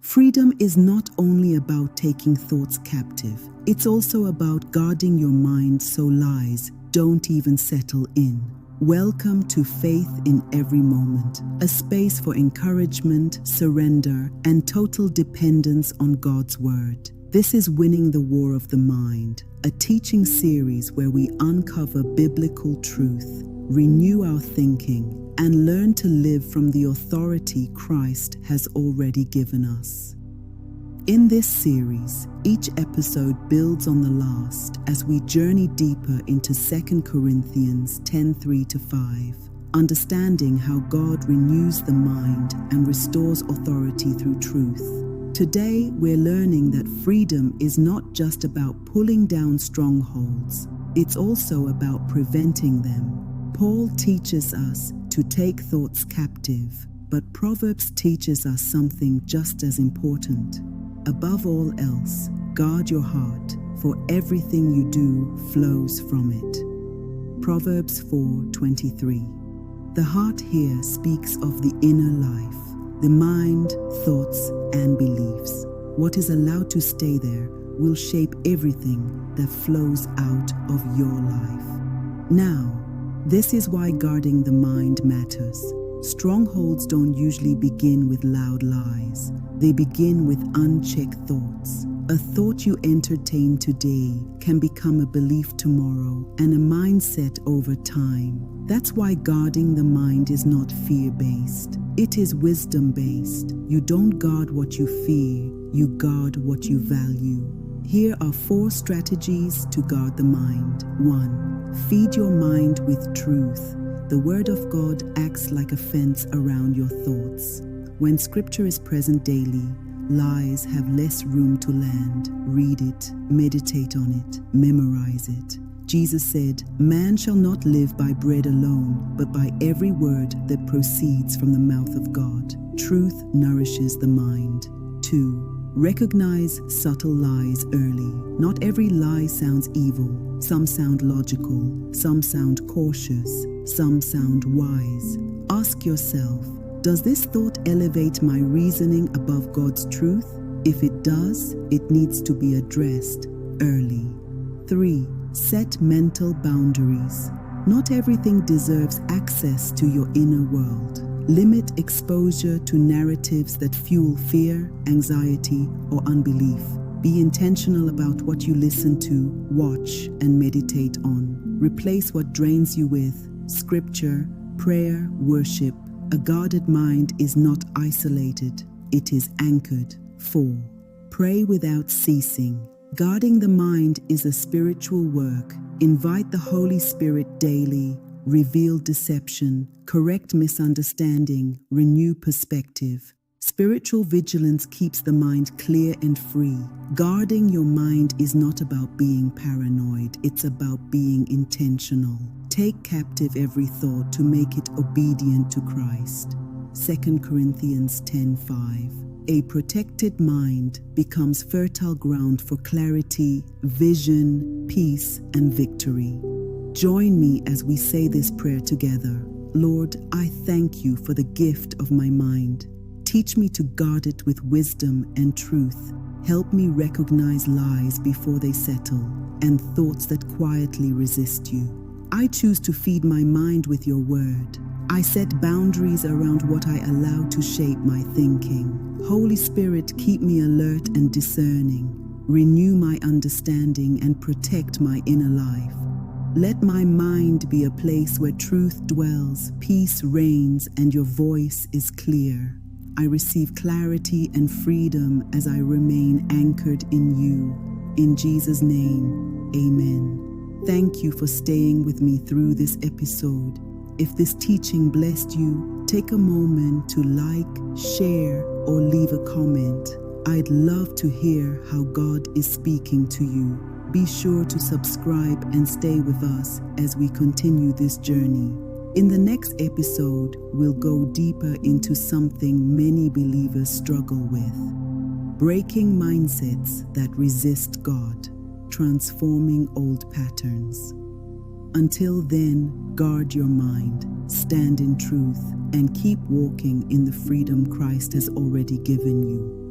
Freedom is not only about taking thoughts captive, it's also about guarding your mind so lies don't even settle in. Welcome to Faith in Every Moment, a space for encouragement, surrender, and total dependence on God's Word. This is Winning the War of the Mind, a teaching series where we uncover biblical truth, renew our thinking, and learn to live from the authority Christ has already given us. In this series, each episode builds on the last as we journey deeper into 2 Corinthians 10:3-5, understanding how God renews the mind and restores authority through truth. Today, we're learning that freedom is not just about pulling down strongholds, it's also about preventing them. Paul teaches us to take thoughts captive, but Proverbs teaches us something just as important. Above all else, guard your heart, for everything you do flows from it. Proverbs 4:23. The heart here speaks of the inner life, the mind, thoughts, and beliefs. What is allowed to stay there will shape everything that flows out of your life. Now, this is why guarding the mind matters. Strongholds don't usually begin with loud lies. They begin with unchecked thoughts. A thought you entertain today can become a belief tomorrow and a mindset over time. That's why guarding the mind is not fear-based. It is wisdom-based. You don't guard what you fear, you guard what you value. Here are 4 strategies to guard the mind. 1. Feed your mind with truth. The Word of God acts like a fence around your thoughts. When Scripture is present daily, lies have less room to land. Read it, meditate on it, memorize it. Jesus said, "Man shall not live by bread alone, but by every word that proceeds from the mouth of God." Truth nourishes the mind. 2. Recognize subtle lies early. Not every lie sounds evil. Some sound logical, some sound cautious, some sound wise. Ask yourself, does this thought elevate my reasoning above God's truth? If it does, it needs to be addressed early. 3. Set mental boundaries. Not everything deserves access to your inner world. Limit exposure to narratives that fuel fear, anxiety, or unbelief. Be intentional about what you listen to, watch, and meditate on. Replace what drains you with Scripture, prayer, worship. A guarded mind is not isolated, it is anchored. 4. Pray without ceasing. Guarding the mind is a spiritual work. Invite the Holy Spirit daily. Reveal deception, correct misunderstanding, renew perspective. Spiritual vigilance keeps the mind clear and free. Guarding your mind is not about being paranoid, it's about being intentional. Take captive every thought to make it obedient to Christ. 2 Corinthians 10:5. A protected mind becomes fertile ground for clarity, vision, peace, and victory. Join me as we say this prayer together. Lord, I thank you for the gift of my mind. Teach me to guard it with wisdom and truth. Help me recognize lies before they settle and thoughts that quietly resist you. I choose to feed my mind with your word. I set boundaries around what I allow to shape my thinking. Holy Spirit, keep me alert and discerning. Renew my understanding and protect my inner life. Let my mind be a place where truth dwells, peace reigns, and your voice is clear. I receive clarity and freedom as I remain anchored in you. In Jesus' name, amen. Thank you for staying with me through this episode. If this teaching blessed you, take a moment to like, share, or leave a comment. I'd love to hear how God is speaking to you. Be sure to subscribe and stay with us as we continue this journey. In the next episode, we'll go deeper into something many believers struggle with: breaking mindsets that resist God, transforming old patterns. Until then, guard your mind, stand in truth, and keep walking in the freedom Christ has already given you.